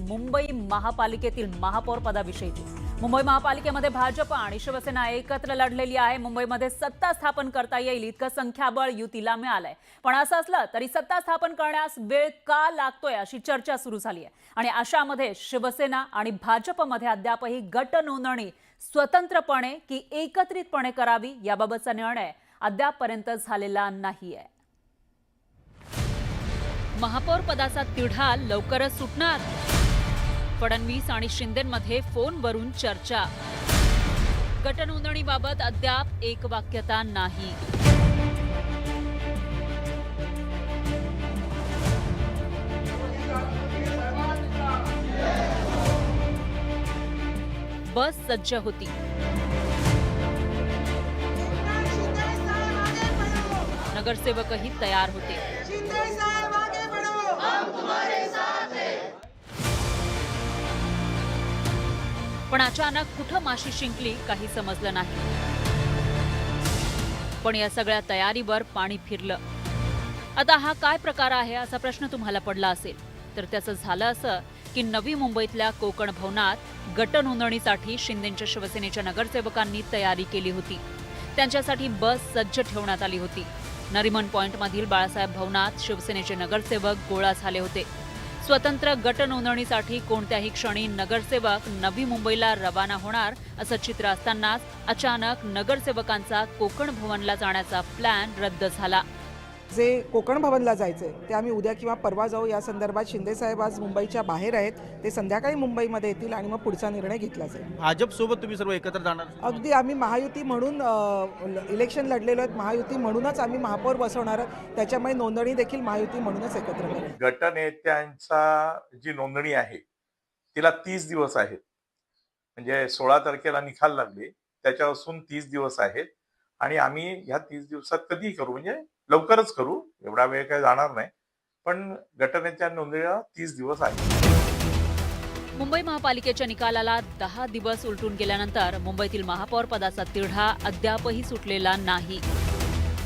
मुंबई महापालिकेतील महापौर पदाविषयीची। मुंबई महापालिकेमध्ये भाजप आणि शिवसेना एकत्र लढलेली आहे। मुंबईमध्ये सत्ता स्थापन करता येईल इतकं संख्याबळ युतीला मिळालंय, पण असं असलं तरी सत्ता स्थापन करण्यास वेळ का लागतोय अशी चर्चा सुरू झाली आहे। आणि अशामध्ये शिवसेना आणि भाजपमध्ये अद्यापही गट नोंदणी स्वतंत्रपणे की एकत्रितपणे करावी याबाबतचा निर्णय अद्यापपर्यंत झालेला नाहीये। महापौर पदाचा तिढा लवकरच सुटणार। फडणवीस आणि शिंदेंमध्ये फोनवरून चर्चा। गटनोंदणीबाबत अद्याप एकवाक्यता नाही। बस सज्ज होती। नगरसेवकही तयार होते। पण अचानक कुठं माशी शिंकली काही समजलं नाही। पण या सगळ्या तयारीवर पाणी फिरलं। आता हा काय प्रकार आहे असा प्रश्न तुम्हाला पडला असेल, तर त्याचं झालं असं की नवी मुंबईतल्या कोकण भवनात गटनोंदणीसाठी शिंदेच्या शिवसेनेच्या नगरसेवकांनी तयारी केली होती। त्यांच्यासाठी बस सज्ज ठेवण्यात आली होती। नरिमन पॉइंटमधील बाळासाहेब भवनात शिवसेनेचे नगरसेवक गोळा झाले होते। स्वतंत्र गटनोंदणीसाठी कोणत्याही क्षणी नगरसेवक नवी मुंबईला रवाना होणार असं चित्र असतानाच अचानक नगरसेवकांचा कोकण भवनला जाण्याचा प्लॅन रद्द झाला। जे कोकण भवनला जायचे ते आम्ही उद्या किंवा परवा जाऊ या संदर्भात शिंदे साहेब आज मुंबईच्या बाहेर आहेत। ते संध्याकाळी मुंबईमध्ये येतील आणि मग पुढचा निर्णय घेतला जाईल। भाजप सोबत तुम्ही सर्व एकत्र जाणार? अगदी आम्ही महायुती म्हणून इलेक्शन लढलेलो आहेत। महायुती म्हणूनच आम्ही महापौर बसवणार आहोत। त्याच्यामुळे नोंदणी देखील महायुती म्हणूनच एकत्र करू। गटनेत्यांचा जी नोंदणी आहे तिला 30 दिवस आहेत। म्हणजे 16 तारखेला निकाल लागले, त्याच्यापासून 30 दिवस आहेत आणि आम्ही ह्या 30 दिवसात कधीही करू, म्हणजे लवकरच करू, एवढा वेळ काही जाणार नाही, पण गटनेत्या नोंदणीला 30 दिवस आहे। मुंबई महापालिकेच्या निकालाला 10 दिवस उलटून गेल्यानंतर मुंबईतील महापौर पदाचा तिढा अद्यापही सुटलेला नाही।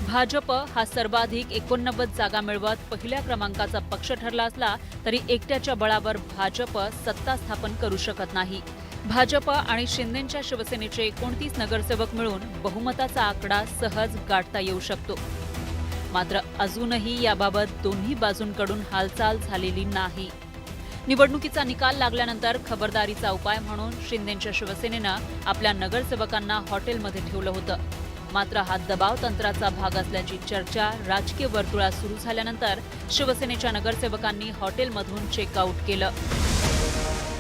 भाजप हा सर्वाधिक 89 जागा मिळवत पहिल्या क्रमांकाचा पक्ष ठरला असला तरी एकट्याच्या बळावर भाजप सत्ता स्थापन करू शकत नाही। भाजप आणि शिंदेच्या शिवसेनेचे 29 नगरसेवक मिळून बहुमताचा आकडा सहज गाठता येऊ शकतो। मात्र अजूनही याबाबत दोन्ही बाजूंकडून हालचाल झालेली नाही। निवडणुकीचा निकाल लागल्यानंतर खबरदारीचा उपाय म्हणून शिंदेच्या शिवसेनेनं आपल्या नगरसेवकांना हॉटेलमध्ये ठेवलं होतं। मात्र हा दबाव तंत्राचा भाग असल्याची चर्चा राजकीय वर्तुळात सुरू झाल्यानंतर शिवसेनेच्या नगरसेवकांनी हॉटेलमधून चेकआउट केलं।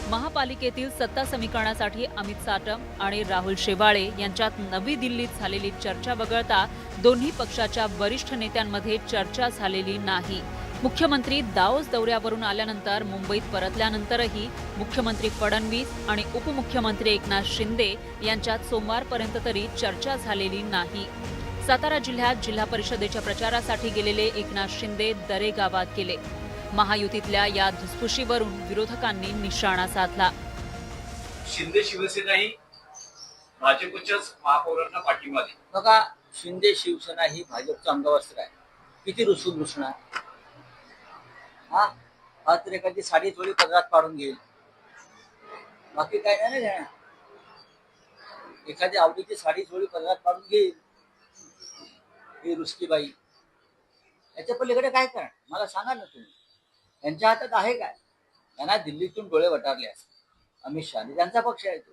महापालिकेतील सत्ता समीकरणासाठी अमित साटम आणि राहुल शेवाळे यांच्यात नवी दिल्लीत झालेली चर्चा वगळता दोन्ही पक्षाच्या वरिष्ठ नेत्यांमध्ये चर्चा झालेली नाही। मुख्यमंत्री दाओस दौऱ्यावरून आल्यानंतर मुंबईत परतल्यानंतरही मुख्यमंत्री फडणवीस आणि उपमुख्यमंत्री एकनाथ शिंदे यांच्यात सोमवारपर्यंत तरी चर्चा झालेली नाही। सातारा जिल्ह्यात जिल्हा परिषदेच्या प्रचारासाठी गेलेले एकनाथ शिंदे दरे गावात गेले। महायुतीतल्या या धुसफुशीवरून विरोधकांनी निशाणा साधला। शिंदे शिवसेना ही भाजपच्याच महापौरांना पाठिंबा दे। बघा, शिंदे शिवसेना ही भाजपचं अंगवस्त्र आहे। किती रुसून रुसणार? हा तर एखादी साडी थोडी पदरात पाडून घेईल, बाकी काय नाही ना घेणार। एखादी आवडीची साडी थोडी पदरात पाडून घेईल ही रुसकी बाई। याच्या पलीकडे काय करणार मला सांगा ना तुम्ही? यांच्या हातात आहे काय? त्यांना दिल्लीतून डोळे वटारले असते। अमित शहा त्यांचा पक्ष आहे तो।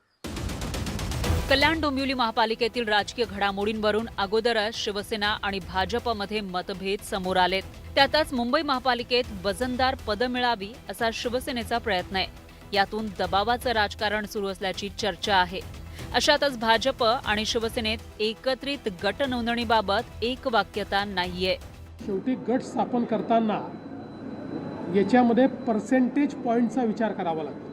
कल्याण डोंबिवली महापालिकेतील राजकीय घडामोडींवरून अगोदरच शिवसेना आणि भाजपमध्ये मतभेद समोर आलेत। त्यातच मुंबई महापालिकेत वजनदार पदं मिळावी असा शिवसेनेचा प्रयत्न आहे। यातून दबावाचं राजकारण सुरू असल्याची चर्चा आहे। अशातच भाजप आणि शिवसेनेत एकत्रित गट नोंदणीबाबत एकवाक्यता नाहीये। शेवटी गट स्थापन करताना याच्यामध्ये पर्सेंटेज पॉईंटचा विचार करावा लागतो।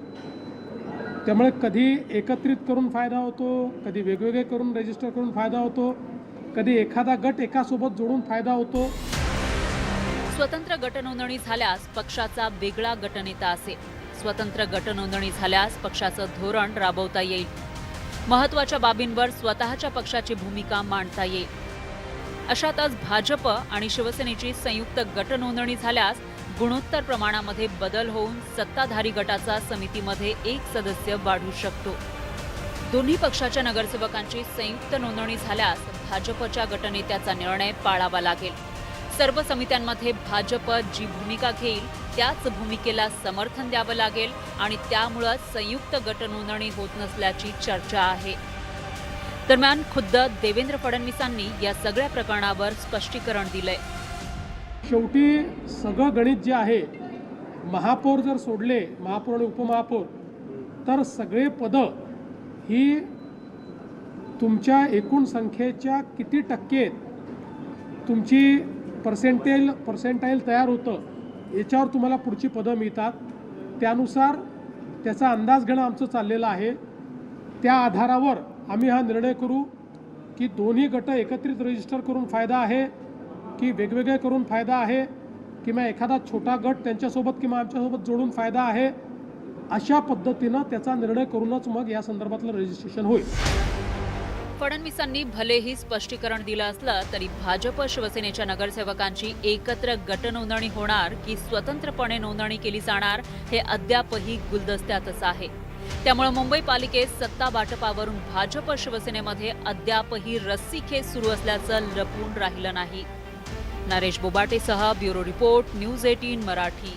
त्यामुळे कधी एकत्रित करून फायदा होतो, कधी वेगवेगळे करून रजिस्टर करून फायदा होतो, कधी एखादा गट एकासोबत जोडून फायदा होतो। स्वतंत्र गटनोंदणी झाल्यास पक्षाचा वेगळा गटनेता असेल। स्वतंत्र गटनोंदणी झाल्यास पक्षाचं धोरण राबवता येईल। महत्त्वाच्या बाबींवर स्वतःच्या पक्षाची भूमिका मांडता येईल। अशातच भाजप आणि शिवसेनेची संयुक्त गटनोंदणी झाल्यास गुणोत्तर प्रमाणामध्ये बदल होऊन सत्ताधारी गटाचा समितीमध्ये एक सदस्य वाढू शकतो. दोन्ही पक्षाच्या नगरसेवकांची संयुक्त नोंदणी झाल्यास भाजपच्या गटनेत्याचा निर्णय पाळावा लागेल. सर्व समित्यांमध्ये भाजप जी भूमिका घेईल त्याच भूमिकेला समर्थन द्यावं लागेल आणि त्यामुळे संयुक्त गट नोंदणी होत नसल्याची चर्चा आहे. दरम्यान खुद्द देवेंद्र फडणवीसांनी या सगळ्या प्रकरणावर स्पष्टीकरण दिलंय. शेवटी सगळं गणित जे आहे, महापौर जर सोडले, महापौर आणि उपमहापौर, तर सगळे पदं ही तुमच्या एकूण संख्येच्या किती टक्के तुमची पर्सेंटाईल तयार होतं याच्यावर तुम्हाला पुढची पदं मिळतात. त्यानुसार त्याचा अंदाज घेणं आमचं चाललेलं आहे. त्या आधारावर आम्ही हा निर्णय करू की दोन्ही गट एकत्रित रजिस्टर करून फायदा आहे की वेगवेगळे करून फायदा आहे, किंवा एखादा छोटा गट त्यांच्यासोबत किंवा आमच्यासोबत जोडून फायदा आहे. अशा पद्धतीनं त्याचा निर्णय करूनच मग या संदर्भातलं रजिस्ट्रेशन होईल. फडणवीसांनी भलेही स्पष्टीकरण दिलं असलं तरी भाजप शिवसेनेच्या नगरसेवकांची एकत्र गट नोंदणी होणार की स्वतंत्रपणे नोंदणी केली जाणार हे अद्यापही गुलदस्त्यातच आहे. त्यामुळे मुंबई पालिकेत सत्ता वाटपावरून भाजप शिवसेनेमध्ये अद्यापही रस्सीखेच सुरू असल्याचं लपून राहिलं नाही. नरेश बोबाटेसह ब्युरो रिपोर्ट, न्यूज 18 मराठी.